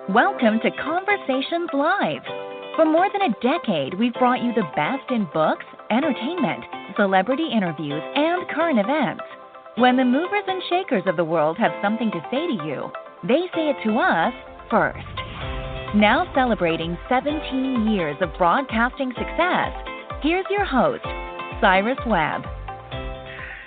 Welcome to Conversations Live. For more than a decade, we've brought you the best in books, entertainment, celebrity interviews, and current events. When the movers and shakers of the world have something to say to you, they say it to us first. Now celebrating 17 years of broadcasting success, here's your host, Cyrus Webb.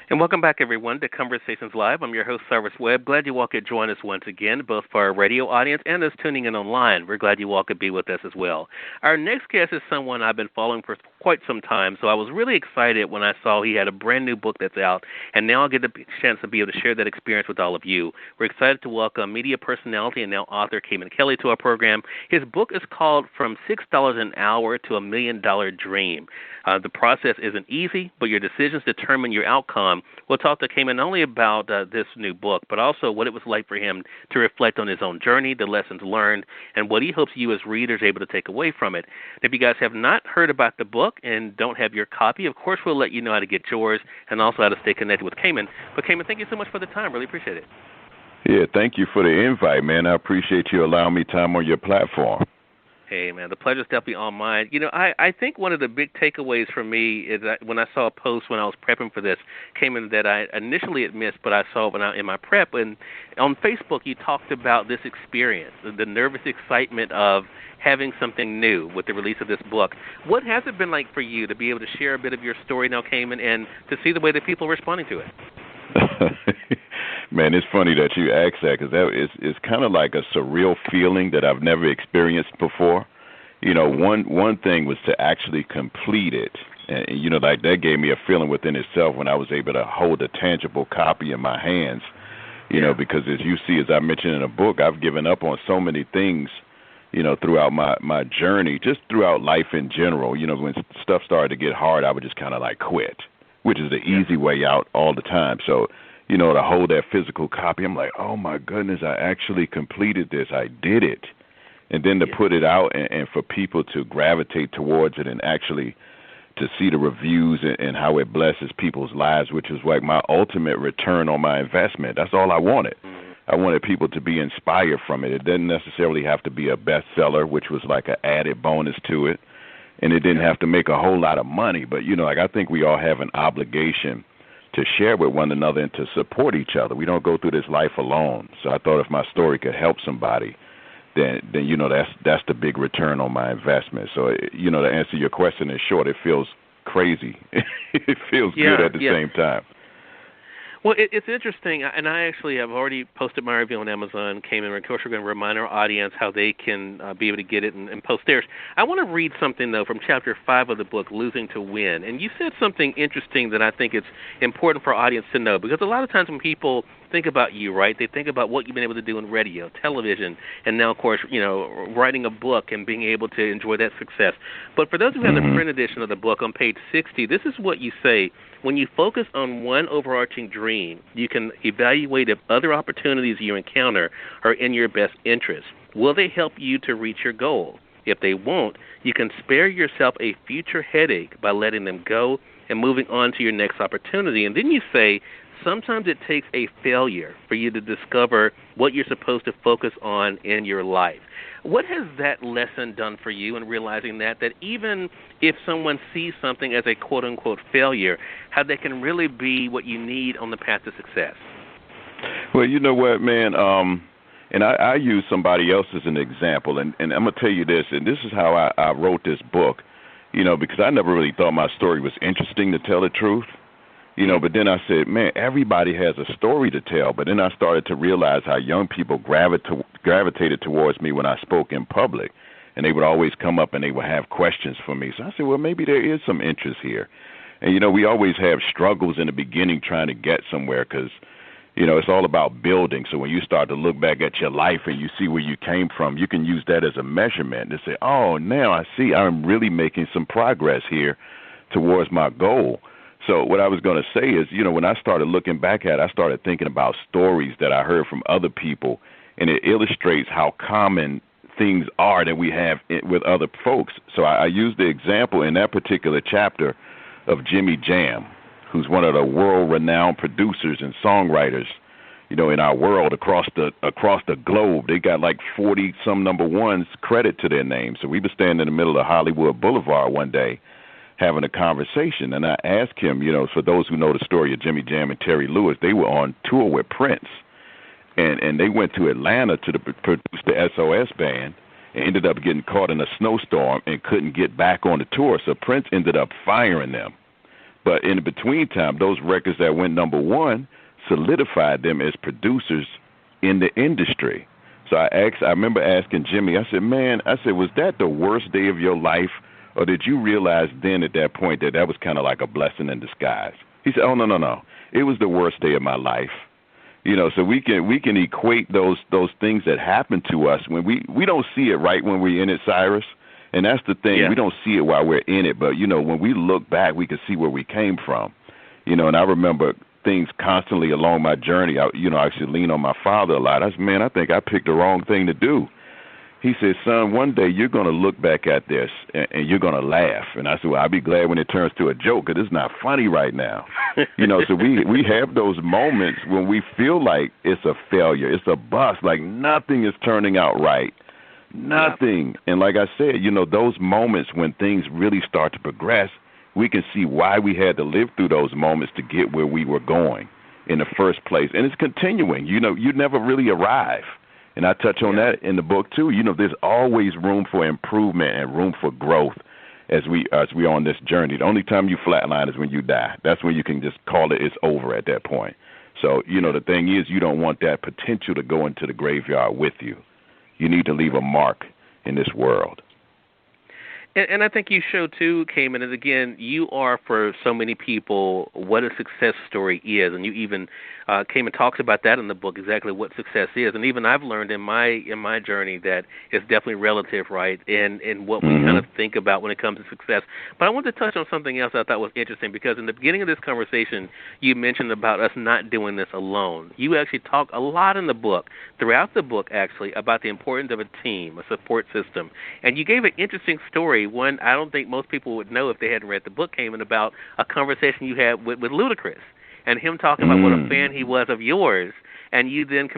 And welcome back, everyone, to Conversations Live. I'm your host, Cyrus Webb. Glad you all could join us once again, both for our radio audience and those tuning in online. We're glad you all could be with us as well. Our next guest is someone I've been following for quite some time, so I was really excited when I saw he had a brand-new book that's out, and now I'll get the chance to be able to share that experience with all of you. We're excited to welcome media personality and now author Cayman Kelly to our program. His book is called From $6 an Hour to a $1 Million Dream. The process isn't easy, but your decisions determine your outcome. We'll talk to Cayman not only about this new book, but also what it was like for him to reflect on his own journey, the lessons learned, and what he hopes you as readers are able to take away from it. If you guys have not heard about the book and don't have your copy, of course we'll let you know how to get yours and also how to stay connected with Cayman. But Cayman, thank you so much for the time. Really appreciate it. Yeah, thank you for the invite, man. I appreciate you allowing me time on your platform. Hey, man, the pleasure's definitely all mine. You know, I think one of the big takeaways for me is that when I saw a post when I was prepping for this, came in that I initially had missed, but I saw when in my prep. And on Facebook, you talked about this experience, the nervous excitement of having something new with the release of this book. What has it been like for you to be able to share a bit of your story now, Cayman, and to see the way that people are responding to it? Man, it's funny that you asked that because it's kind of like a surreal feeling that I've never experienced before. You know, one thing was to actually complete it. And, you know, like that gave me a feeling within itself when I was able to hold a tangible copy in my hands, you know, because as you see, as I mentioned in the book, I've given up on so many things, you know, throughout my journey, just throughout life in general. You know, when stuff started to get hard, I would just kind of like quit, which is the easy way out all the time. So, you know, to hold that physical copy, I'm like, oh, my goodness, I actually completed this. I did it. And then to put it out and for people to gravitate towards it and actually to see the reviews and how it blesses people's lives, which is like my ultimate return on my investment. That's all I wanted. I wanted people to be inspired from it. It didn't necessarily have to be a bestseller, which was like an added bonus to it. And it didn't have to make a whole lot of money. But, you know, like I think we all have an obligation to share with one another and to support each other. We don't go through this life alone. So I thought if my story could help somebody, then you know, that's the big return on my investment. So, you know, to answer your question in short, it feels crazy. It feels good at the same time. Well, it's interesting, and I actually have already posted my review on Amazon, Cayman, and of course we're going to remind our audience how they can be able to get it and post theirs. I want to read something, though, from Chapter 5 of the book, Losing to Win. And you said something interesting that I think it's important for our audience to know, because a lot of times when people think about you, right, they think about what you've been able to do in radio, television, and now, of course, you know, writing a book and being able to enjoy that success. But for those who have the print edition of the book on page 60, this is what you say. When you focus on one overarching dream, you can evaluate if other opportunities you encounter are in your best interest. Will they help you to reach your goal? If they won't, you can spare yourself a future headache by letting them go and moving on to your next opportunity. And then you say, sometimes it takes a failure for you to discover what you're supposed to focus on in your life. What has that lesson done for you in realizing that even if someone sees something as a quote-unquote failure, how that can really be what you need on the path to success? Well, you know what, man, and I use somebody else as an example, and I'm going to tell you this, and this is how I wrote this book, you know, because I never really thought my story was interesting, to tell the truth. You know, but then I said, man, everybody has a story to tell. But then I started to realize how young people gravitated towards me when I spoke in public. And they would always come up and they would have questions for me. So I said, well, maybe there is some interest here. And, you know, we always have struggles in the beginning trying to get somewhere because, you know, it's all about building. So when you start to look back at your life and you see where you came from, you can use that as a measurement to say, oh, now I see I'm really making some progress here towards my goal. So what I was going to say is, you know, when I started looking back at it, I started thinking about stories that I heard from other people, and it illustrates how common things are that we have with other folks. So I used the example in that particular chapter of Jimmy Jam, who's one of the world-renowned producers and songwriters, in our world across the globe. They got like 40 some number ones credit to their name. So we were standing in the middle of Hollywood Boulevard one day having a conversation, and I asked him, for those who know the story of Jimmy Jam and Terry Lewis, they were on tour with Prince, and they went to Atlanta to produce the SOS band, and ended up getting caught in a snowstorm and couldn't get back on the tour. So Prince ended up firing them. But in the between time, those records that went number one solidified them as producers in the industry. So I remember asking Jimmy, I said, was that the worst day of your life? Or did you realize then at that point that was kind of like a blessing in disguise? He said, oh, no. It was the worst day of my life. So we can equate those things that happen to us when we don't see it right when we're in it, Cyrus. And that's the thing. Yeah. We don't see it while we're in it. But, when we look back, we can see where we came from. And I remember things constantly along my journey. I actually lean on my father a lot. I said, man, I think I picked the wrong thing to do. He said, son, one day you're going to look back at this and you're going to laugh. And I said, well, I'll be glad when it turns to a joke because it's not funny right now. So we have those moments when we feel like it's a failure, it's a bust, like nothing is turning out right. Nothing. Yeah. And like I said, those moments when things really start to progress, we can see why we had to live through those moments to get where we were going in the first place. And it's continuing. You never really arrive. And I touch on that in the book, too. There's always room for improvement and room for growth as we're on this journey. The only time you flatline is when you die. That's when you can just call it's over at that point. So, the thing is, you don't want that potential to go into the graveyard with you. You need to leave a mark in this world. And I think you show, too, Cayman, and again, you are for so many people what a success story is. And you even, Cayman talks about that in the book, exactly what success is. And even I've learned in my journey that it's definitely relative, right, in what we kind of think about when it comes to success. But I want to touch on something else I thought was interesting, because in the beginning of this conversation, you mentioned about us not doing this alone. You actually talk a lot in the book, throughout the book, actually, about the importance of a team, a support system. And you gave an interesting story. One I don't think most people would know if they hadn't read the book, Cayman, about a conversation you had with Ludacris and him talking about what a fan he was of yours, and you then,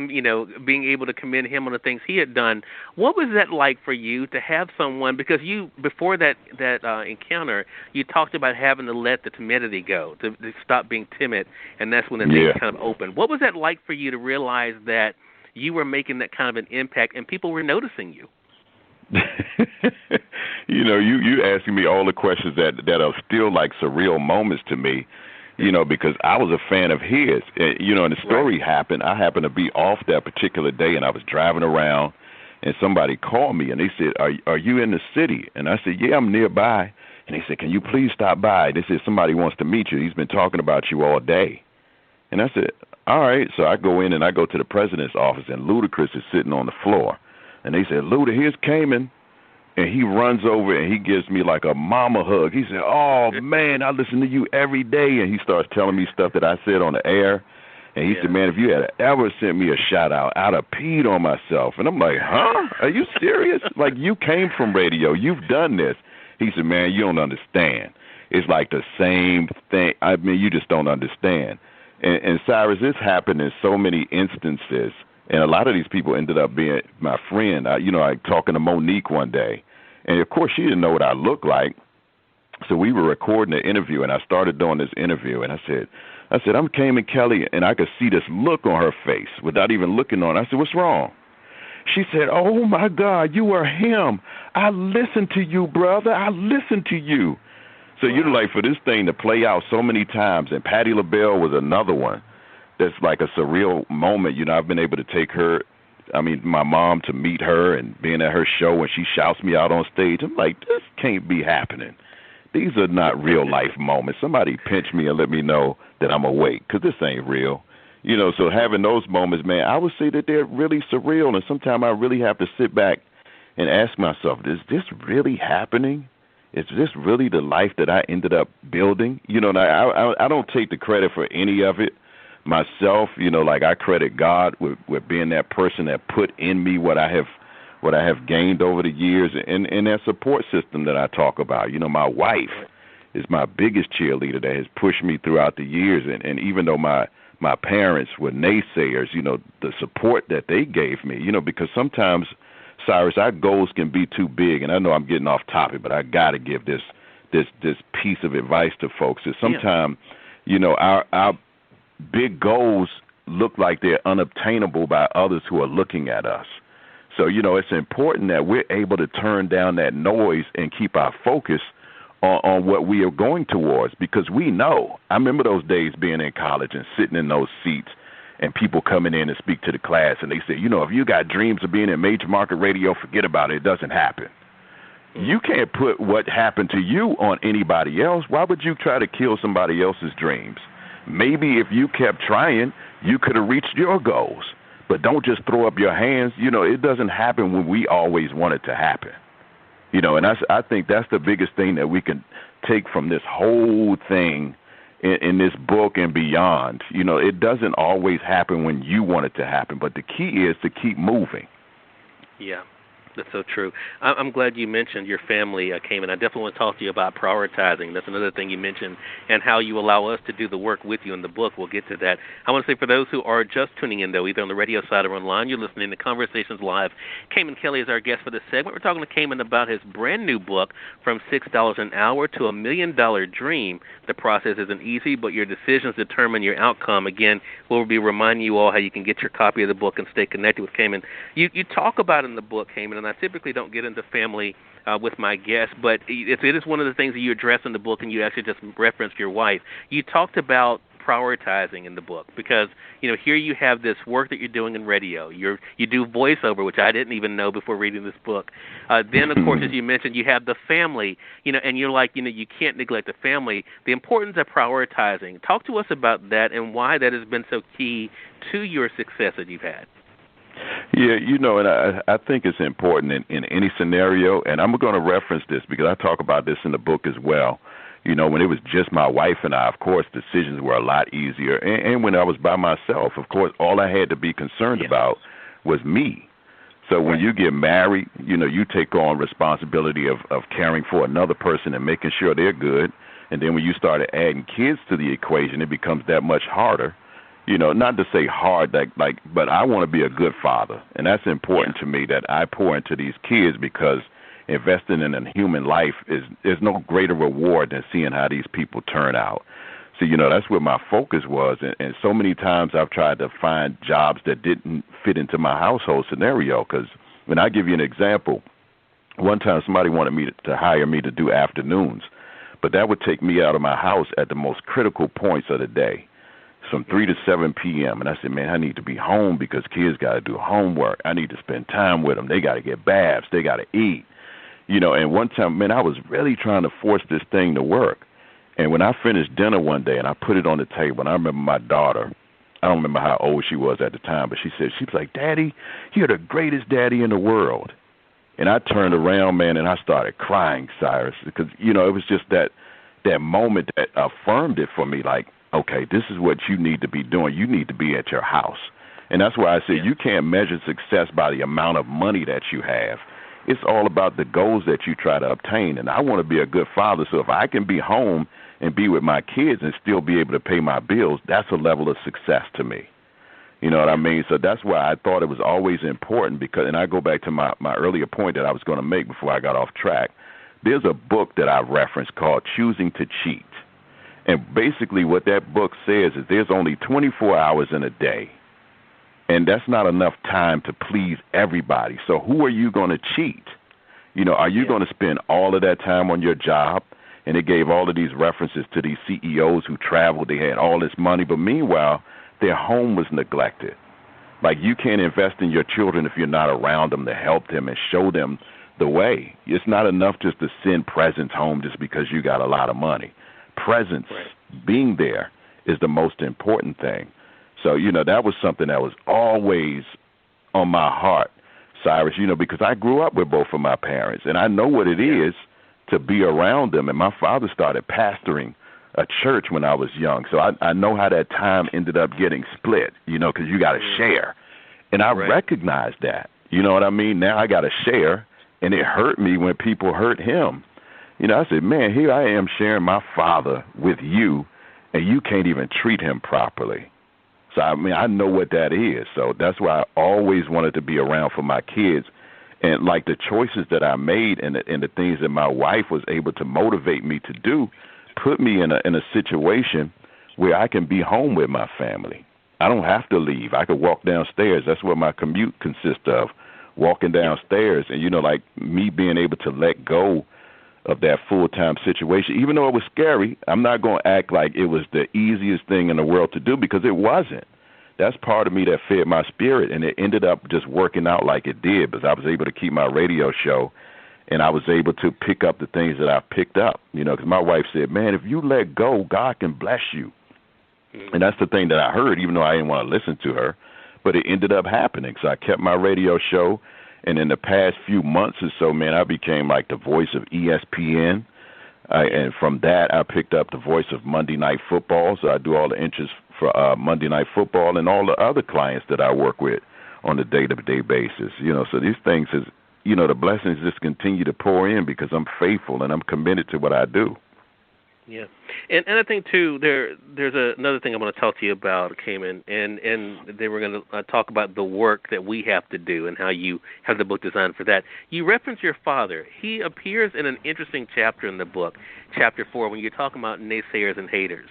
being able to commend him on the things he had done. What was that like for you to have someone, because you, before that encounter, you talked about having to let the timidity go, to stop being timid, and that's when the things kind of opened. What was that like for you to realize that you were making that kind of an impact and people were noticing you? You asking me all the questions that are still like surreal moments to me, because I was a fan of his. And the story happened. I happened to be off that particular day, and I was driving around, and somebody called me, and they said, are you in the city? And I said, yeah, I'm nearby. And they said, can you please stop by? They said, somebody wants to meet you. He's been talking about you all day. And I said, all right. So I go in, and I go to the president's office, and Ludacris is sitting on the floor. And they said, Luda, here's Cayman. And he runs over and he gives me like a mama hug. He said, oh, man, I listen to you every day. And he starts telling me stuff that I said on the air. And he said, man, if you had ever sent me a shout out, I'd have peed on myself. And I'm like, huh? Are you serious? Like, you came from radio. You've done this. He said, man, you don't understand. It's like the same thing. I mean, you just don't understand. And Cyrus, this happened in so many instances. And a lot of these people ended up being my friend. I talking to Monique one day. And, of course, she didn't know what I looked like. So we were recording the interview, and I started doing this interview. And I said, I'm Cayman Kelly, and I could see this look on her face without even looking on her. I said, what's wrong? She said, oh, my God, you are him. I listened to you, brother. I listened to you. So, like, for this thing to play out so many times, and Patti LaBelle was another one. That's like a surreal moment. I've been able to take my mom to meet her and being at her show, and she shouts me out on stage. I'm like, this can't be happening. These are not real life moments. Somebody pinch me and let me know that I'm awake, because this ain't real. So having those moments, man, I would say that they're really surreal, and sometimes I really have to sit back and ask myself, is this really happening? Is this really the life that I ended up building? And I don't take the credit for any of it myself. Like, I credit God with being that person that put in me what I have gained over the years, and that support system that I talk about. My wife is my biggest cheerleader that has pushed me throughout the years, and even though my my parents were naysayers, the support that they gave me, because sometimes, Cyrus, our goals can be too big, and I know I'm getting off topic, but I got to give this piece of advice to folks. Is sometimes, our big goals look like they're unobtainable by others who are looking at us. So, it's important that we're able to turn down that noise and keep our focus on what we are going towards, because we know. I remember those days being in college and sitting in those seats and people coming in and speak to the class, and they say, if you got dreams of being in major market radio, forget about it. It doesn't happen. You can't put what happened to you on anybody else. Why would you try to kill somebody else's dreams? Maybe if you kept trying, you could have reached your goals. But don't just throw up your hands. It doesn't happen when we always want it to happen. And I think that's the biggest thing that we can take from this whole thing in this book and beyond. It doesn't always happen when you want it to happen, but the key is to keep moving. Yeah. That's so true. I'm glad you mentioned your family, Cayman. I definitely want to talk to you about prioritizing. That's another thing you mentioned, and how you allow us to do the work with you in the book. We'll get to that. I want to say, for those who are just tuning in, though, either on the radio side or online, you're listening to Conversations Live. Cayman Kelly is our guest for this segment. We're talking to Cayman about his brand new book, From $6 an Hour to a $1 Million Dream. The process isn't easy, but your decisions determine your outcome. Again, we'll be reminding you all how you can get your copy of the book and stay connected with Cayman. You talk about in the book, Cayman, and I typically don't get into family with my guests, but it is one of the things that you address in the book, and you actually just referenced your wife. You talked about prioritizing in the book, because here you have this work that you're doing in radio. You do voiceover, which I didn't even know before reading this book. Then, of course, as you mentioned, you have the family. And you're like, you can't neglect the family. The importance of prioritizing. Talk to us about that and why that has been so key to your success that you've had. Yeah, and I think it's important in any scenario, and I'm going to reference this because I talk about this in the book as well. When it was just my wife and I, of course, decisions were a lot easier. And when I was by myself, of course, all I had to be concerned about was me. So when you get married, you take on responsibility of caring for another person and making sure they're good. And then when you started adding kids to the equation, it becomes that much harder. Not to say hard, but I want to be a good father. And that's important to me, that I pour into these kids, because investing in a human life is no greater reward than seeing how these people turn out. So, that's where my focus was. And so many times I've tried to find jobs that didn't fit into my household scenario. Because when I give you an example, one time somebody wanted me to hire me to do afternoons, but that would take me out of my house at the most critical points of the day, from 3 to 7 p.m. And I said, man, I need to be home because kids got to do homework. I need to spend time with them. They got to get baths. They got to eat. And one time, man, I was really trying to force this thing to work. And when I finished dinner one day and I put it on the table, and I remember my daughter, I don't remember how old she was at the time, but she was like, Daddy, you're the greatest daddy in the world. And I turned around, man, and I started crying, Cyrus, because, it was just that moment that affirmed it for me, like, okay, this is what you need to be doing. You need to be at your house. And that's why I say you can't measure success by the amount of money that you have. It's all about the goals that you try to obtain. And I want to be a good father, so if I can be home and be with my kids and still be able to pay my bills, that's a level of success to me. You know what I mean? So that's why I thought it was always important, because, and I go back to my earlier point that I was going to make before I got off track. There's a book that I referenced called Choosing to Cheat. And basically what that book says is there's only 24 hours in a day, and that's not enough time to please everybody. So who are you going to cheat? Are you going to spend all of that time on your job? And it gave all of these references to these CEOs who traveled. They had all this money, but meanwhile, their home was neglected. Like, you can't invest in your children if you're not around them to help them and show them the way. It's not enough just to send presents home just because you got a lot of money. Presence, being there, is the most important thing. So, that was something that was always on my heart, Cyrus, because I grew up with both of my parents, and I know what it is to be around them. And my father started pastoring a church when I was young, so I know how that time ended up getting split, because you got to share. And I recognized that, you know what I mean? Now I got to share, and it hurt me when people hurt him. I said, man, here I am sharing my father with you, and you can't even treat him properly. So, I mean, I know what that is. So that's why I always wanted to be around for my kids. And, like, the choices that I made and the things that my wife was able to motivate me to do put me in a situation where I can be home with my family. I don't have to leave. I could walk downstairs. That's what my commute consists of, walking downstairs. And, you know, like, me being able to let go of that full-time situation, even though it was scary, I'm not going to act like it was the easiest thing in the world to do, because it wasn't. That's part of me that fed my spirit, and it ended up just working out like it did, because I was able to keep my radio show, and I was able to pick up the things that I picked up, you know, because my wife said, man, if you let go, God can bless you. And that's the thing that I heard, even though I didn't want to listen to her, but it ended up happening. So I kept my radio show, and in the past few months or so, man, I became like the voice of ESPN. And from that, I picked up the voice of Monday Night Football. So I do all the interest for Monday Night Football and all the other clients that I work with on a day-to-day basis. You know, so these things is, you know, the blessings just continue to pour in because I'm faithful and I'm committed to what I do. Yeah, and I think too there's another thing I want to talk to you about, Cayman, and then we're going to talk about the work that we have to do and how you have the book designed for that. You reference your father. He appears in an interesting chapter in the book, chapter 4, when you're talking about naysayers and haters,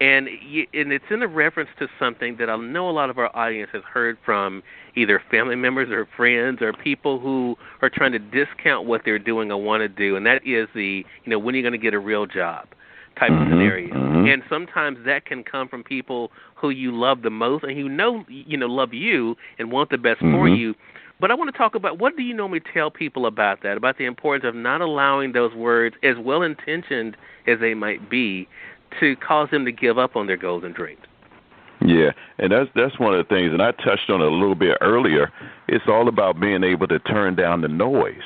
and it's in a reference to something that I know a lot of our audience has heard from either family members or friends or people who are trying to discount what they're doing or want to do, and that is when are you going to get a real job type of scenario. And sometimes that can come from people who you love the most and who love you and want the best for you. But I want to talk about, what do you normally tell people about that, about the importance of not allowing those words, as well-intentioned as they might be, to cause them to give up on their goals and dreams? Yeah, and that's one of the things, and I touched on it a little bit earlier. It's all about being able to turn down the noise.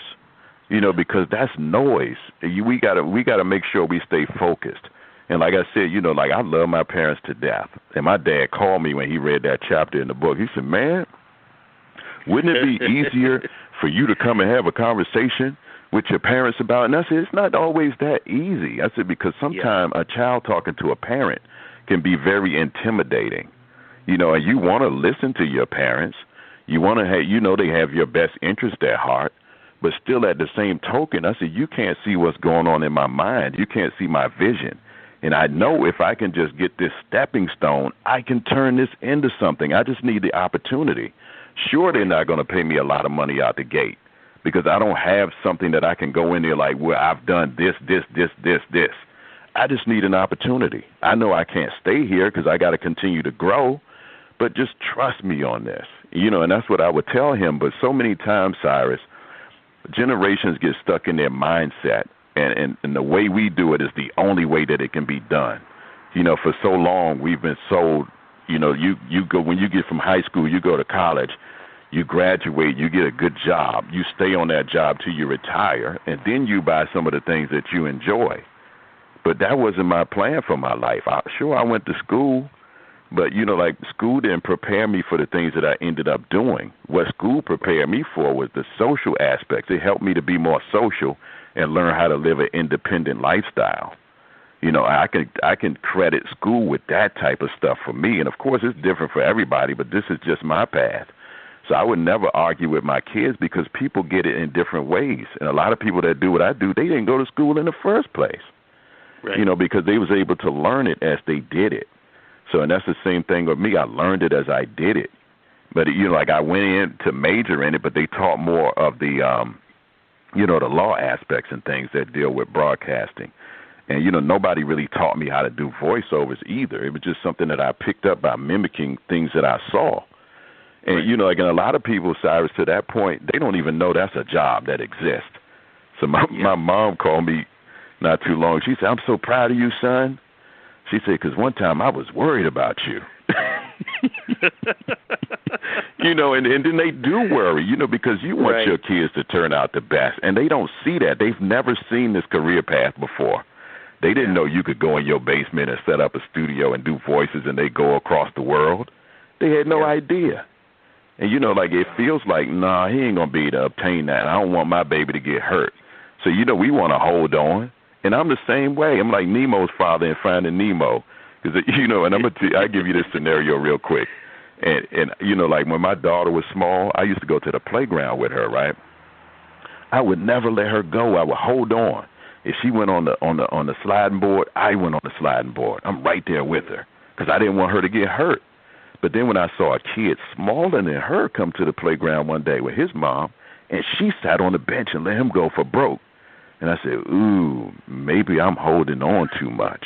You know, because that's noise. We gotta make sure we stay focused. And like I said, you know, like, I love my parents to death. And my dad called me when he read that chapter in the book. He said, man, wouldn't it be easier for you to come and have a conversation with your parents about it? And I said, it's not always that easy. I said, because sometimes a child talking to a parent can be very intimidating. You know, and you want to listen to your parents. You want to have, you know, they have your best interest at heart. But still, at the same token, I said, you can't see what's going on in my mind. You can't see my vision. And I know if I can just get this stepping stone, I can turn this into something. I just need the opportunity. Sure, they're not going to pay me a lot of money out the gate, because I don't have something that I can go in there like, well, I've done this. I just need an opportunity. I know I can't stay here because I got to continue to grow, but just trust me on this. You know, and that's what I would tell him. But so many times, Cyrus, generations get stuck in their mindset, and the way we do it is the only way that it can be done. You know, for so long we've been sold, you know, you go, when you get from high school, you go to college, you graduate, you get a good job, you stay on that job till you retire, and then you buy some of the things that you enjoy. But that wasn't my plan for my life. I went to school, but, you know, like, school didn't prepare me for the things that I ended up doing. What school prepared me for was the social aspects. It helped me to be more social and learn how to live an independent lifestyle. You know, I can credit school with that type of stuff for me. And, of course, it's different for everybody, but this is just my path. So I would never argue with my kids, because people get it in different ways. And a lot of people that do what I do, they didn't go to school in the first place. Right. You know, because they was able to learn it as they did it. So, and that's the same thing with me. I learned it as I did it. But, you know, like, I went in to major in it, but they taught more of the, the law aspects and things that deal with broadcasting. And, you know, nobody really taught me how to do voiceovers either. It was just something that I picked up by mimicking things that I saw. And, you know, like, and a lot of people, Cyrus, to that point, they don't even know that's a job that exists. So my mom called me not too long. She said, I'm so proud of you, son. She said, because one time I was worried about you. You know, and then they do worry, you know, because you want your kids to turn out the best. And they don't see that. They've never seen this career path before. They didn't know you could go in your basement and set up a studio and do voices and they go across the world. They had no idea. And, you know, like, it feels like, nah, he ain't going to be able to obtain that. I don't want my baby to get hurt. So, you know, we want to hold on. And I'm the same way. I'm like Nemo's father in Finding Nemo. Because, and I'm going to I give you this scenario real quick. And like when my daughter was small, I used to go to the playground with her, right? I would never let her go. I would hold on. If she went on the sliding board, I went on the sliding board. I'm right there with her because I didn't want her to get hurt. But then when I saw a kid smaller than her come to the playground one day with his mom, and she sat on the bench and let him go for broke, and I said, ooh, maybe I'm holding on too much.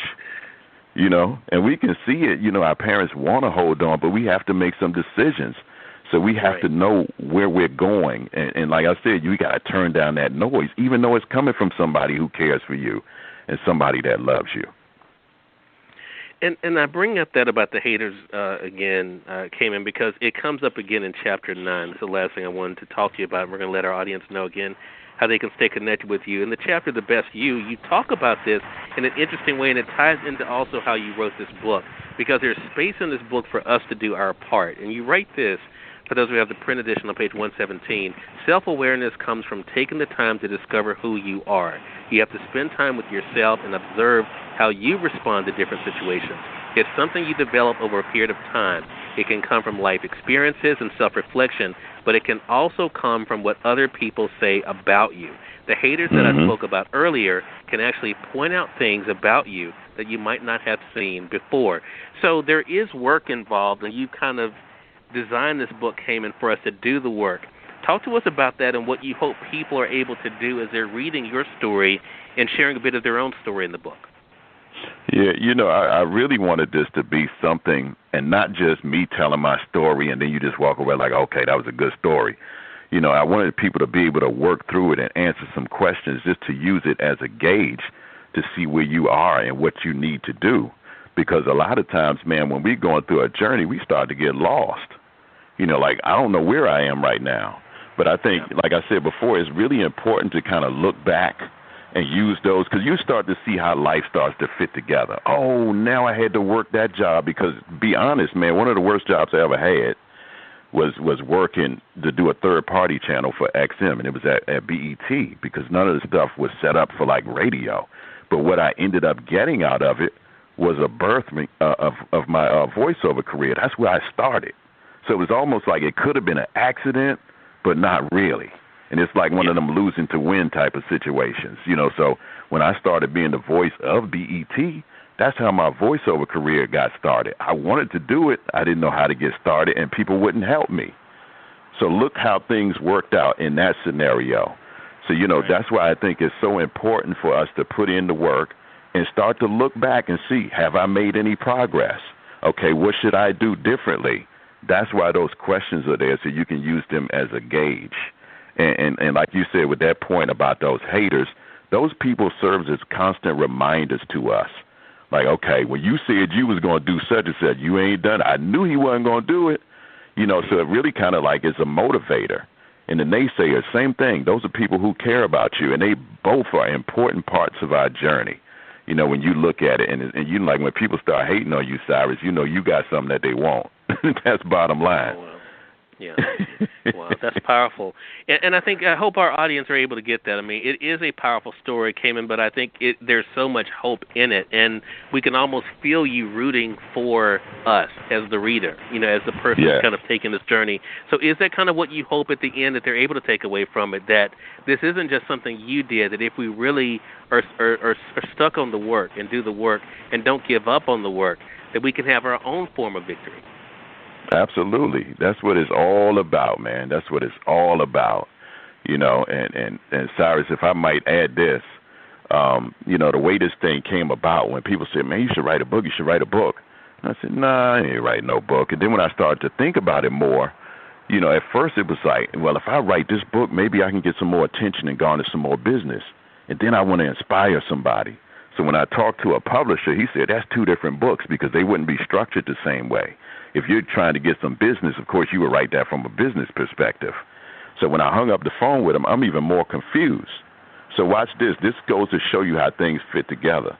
And we can see it, our parents want to hold on, but we have to make some decisions. So we have to know where we're going. And like I said, you got to turn down that noise, even though it's coming from somebody who cares for you and somebody that loves you. And I bring up that about the haters again, Cayman, because it comes up again in Chapter 9. It's the last thing I wanted to talk to you about. We're going to let our audience know again how they can stay connected with you. In the chapter, The Best You talk about this in an interesting way, and it ties into also how you wrote this book, because there's space in this book for us to do our part. And you write this, for those who have the print edition on page 117, self-awareness comes from taking the time to discover who you are. You have to spend time with yourself and observe how you respond to different situations. It's something you develop over a period of time. It can come from life experiences and self-reflection, but it can also come from what other people say about you. The haters that I spoke about earlier can actually point out things about you that you might not have seen before. So there is work involved, and you kind of designed this book, Cayman, for us to do the work. Talk to us about that and what you hope people are able to do as they're reading your story and sharing a bit of their own story in the book. Yeah, I really wanted this to be something, and not just me telling my story and then you just walk away like, okay, that was a good story. I wanted people to be able to work through it and answer some questions, just to use it as a gauge to see where you are and what you need to do. Because a lot of times, man, when we're going through a journey, we start to get lost. Like, I don't know where I am right now. But I think, like I said before, it's really important to kind of look back and use those, because you start to see how life starts to fit together. Oh, now I had to work that job because, be honest, man, one of the worst jobs I ever had was working to do a third-party channel for XM, and it was at BET, because none of the stuff was set up for, like, radio. But what I ended up getting out of it was a birth of my voiceover career. That's where I started. So it was almost like it could have been an accident, but not really. And it's like one of them losing to win type of situations, So when I started being the voice of BET, that's how my voiceover career got started. I wanted to do it. I didn't know how to get started, and people wouldn't help me. So look how things worked out in that scenario. So, that's why I think it's so important for us to put in the work and start to look back and see, have I made any progress? Okay, what should I do differently? That's why those questions are there, so you can use them as a gauge. And like you said with that point about those haters, those people serve as constant reminders to us. Like, okay, when you said you was going to do such and such, you ain't done it. I knew he wasn't going to do it. So it really kind of like is a motivator. And the naysayers, same thing. Those are people who care about you, and they both are important parts of our journey. When you look at it, and like when people start hating on you, Cyrus, you got something that they want. That's bottom line. Oh, wow. Yeah. Wow, that's powerful. And I hope our audience are able to get that. I mean, it is a powerful story, Cayman, but I think there's so much hope in it, and we can almost feel you rooting for us as the reader, as the person who's kind of taking this journey. So is that kind of what you hope at the end, that they're able to take away from it, that this isn't just something you did, that if we really are stuck on the work and do the work and don't give up on the work, that we can have our own form of victory? Absolutely. That's what it's all about, man. That's what it's all about. And Cyrus, if I might add this, the way this thing came about, when people said, man, you should write a book, And I said, nah, I ain't writing no book. And then when I started to think about it more, at first it was like, well, if I write this book, maybe I can get some more attention and garner some more business. And then I want to inspire somebody. So when I talked to a publisher, he said, that's two different books, because they wouldn't be structured the same way. If you're trying to get some business, of course, you would write that from a business perspective. So when I hung up the phone with him, I'm even more confused. So watch this. This goes to show you how things fit together.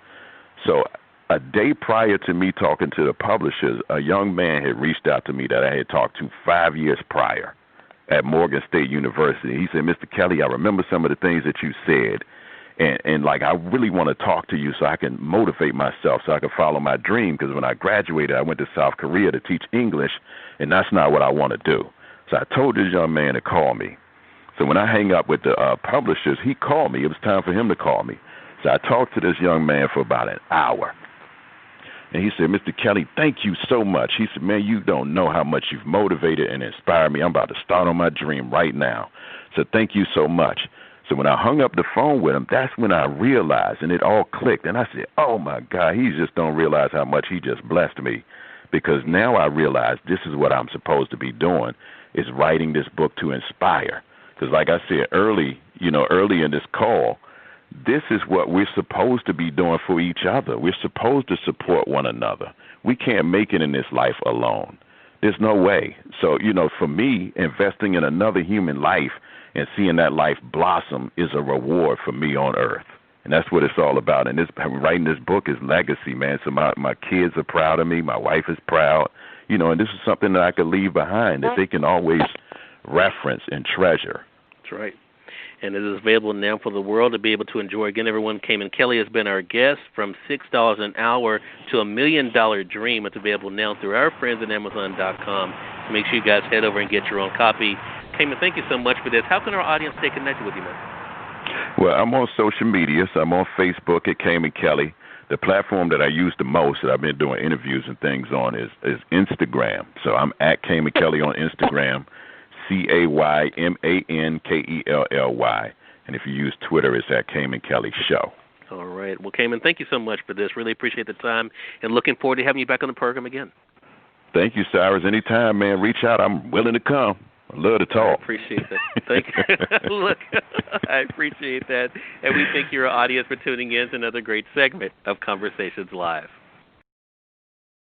So a day prior to me talking to the publishers, a young man had reached out to me that I had talked to 5 years prior at Morgan State University. He said, Mr. Kelly, I remember some of the things that you said, And like, I really want to talk to you so I can motivate myself, so I can follow my dream, because when I graduated, I went to South Korea to teach English, and that's not what I want to do. So I told this young man to call me. So when I hang up with the publishers, he called me. It was time for him to call me. So I talked to this young man for about an hour. And he said, Mr. Kelly, thank you so much. He said, man, you don't know how much you've motivated and inspired me. I'm about to start on my dream right now. So thank you so much. So when I hung up the phone with him, that's when I realized, and it all clicked. And I said, oh, my God, he just don't realize how much he just blessed me. Because now I realize this is what I'm supposed to be doing, is writing this book to inspire. Because like I said early in this call, this is what we're supposed to be doing for each other. We're supposed to support one another. We can't make it in this life alone. There's no way. So, for me, investing in another human life and seeing that life blossom is a reward for me on earth. And that's what it's all about. And writing this book is legacy, man. So my kids are proud of me. My wife is proud. And this is something that I could leave behind that they can always reference and treasure. That's right. And it is available now for the world to be able to enjoy. Again, everyone, Cayman Kelly has been our guest. From $6 an hour to $1 million dream. It's available now through our friends at Amazon.com. So make sure you guys head over and get your own copy. Cayman, thank you so much for this. How can our audience stay connected with you, man? Well, I'm on social media, so I'm on Facebook at Cayman Kelly. The platform that I use the most that I've been doing interviews and things on is Instagram. So I'm at Cayman Kelly on Instagram, CaymanKelly. And if you use Twitter, it's at Cayman Kelly Show. All right. Well, Cayman, thank you so much for this. Really appreciate the time, and looking forward to having you back on the program again. Thank you, Cyrus. Anytime, man, reach out. I'm willing to come. I love to talk. I appreciate that. Thank you. Look, I appreciate that. And we thank your audience for tuning in to another great segment of Conversations Live.